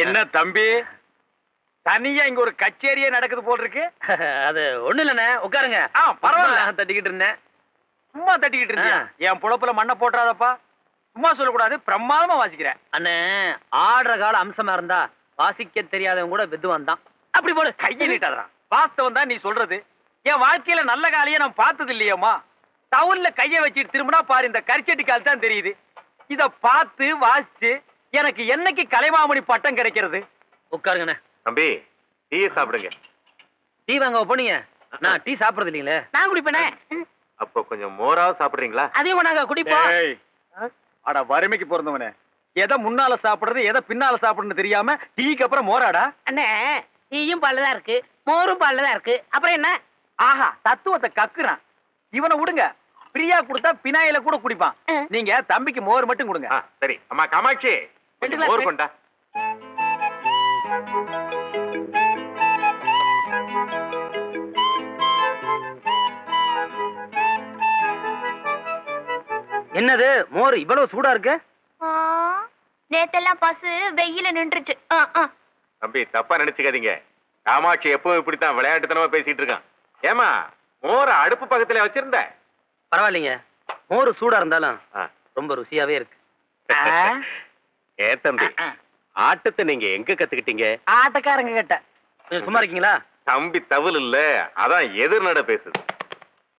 என்ன தம்பி தனியா இங்க ஒரு கச்சேரியே நடக்குது போல் இருக்கு. அது ஒண்ணு இல்லண்ணே, உட்காருங்க. பரவாயில்ல, தட்டிக்கிட்டு இருந்தேன். சும்மா தட்டிக்கிட்டு இருந்தியா? என் புழப்புல மண்ணை போட்டுறாதப்பா. சும்மா சொல்லக்கூடாது, பிரமாதமா வாசிக்கிறேன். அண்ணே, ஆடுற கால அம்சமா இருந்தா வாசிக்க தெரியாதவங்க கூட வித்துவான் தான். அப்படி போடு. கையை நீட்டாதான். வாஸ்தவம் தான் நீ சொல்றது. என் வாழ்க்கையில நல்ல காலையே நான் பார்த்தது இல்லையம்மா. டவுன்ல கைய வச்சுட்டு திரும்பினா பாரு இந்த கரிச்சட்டி கால் தான் தெரியுது. இத பார்த்து வாசிச்சு எனக்கு என்னைக்கு கலைமாமணி பட்டம் கிடைக்கிறது? உட்காருங்கண்ணே. தம்பி டீ சாப்பிடுங்க. டீ வாங்க போனீங்க? நான் டீ சாப்பிடுறது இல்லீங்களே. நான் குடிப்பேனே. அப்போ கொஞ்சம் மோராவது சாப்பிடுறீங்களா? அதையும் நாங்க குடிப்போம். அட வறுமைக்கு பிறந்தவனே, எதை முன்னால சாப்பிடுறது எதை பின்னால சாப்பிடுறது தெரியாம டீக்கு அப்புறம் மோராடா? அண்ணே, டீயும் பால்லதான் இருக்கு, மோரும் பால்லதான் இருக்கு, அப்புறம் என்ன? ஆஹா, தத்துவத்தை கக்குறான். இவனை விடுங்க, பிரியா கொடுத்தா பினாயில கூட குடிப்பான். நீங்க தம்பிக்கு மோர் மட்டும் கொடுங்க. சரி. அம்மா காமாட்சி, கொஞ்சம் மோர் கொண்டா. என்னது மோர் இவ்வளவு சூடா இருக்கு? நேத்தெல்லாம் பசு வெயில நின்றுச்சு. தம்பி தப்பா நினைச்சுக்காதீங்க. காமாட்சி எப்பவும் இப்படித்தான் விளையாட்டுத்தனமா பேசிட்டு இருக்கான். ஏமா மோர அடுப்பு பக்கத்துல வச்சிருந்த? பரவாயில்லைங்க, மோர் சூடா இருந்தாலும் ரொம்ப ருசியாவே இருக்கு. ஏ தம்பி, ஆட்டத்தை நீங்க எங்க கத்துக்கிட்டீங்க? ஆட்டக்காரங்க கிட்ட. சும்மா இருக்கீங்களா? தம்பி தவில் இல்ல, அதான் எதிர்நட பேசுது.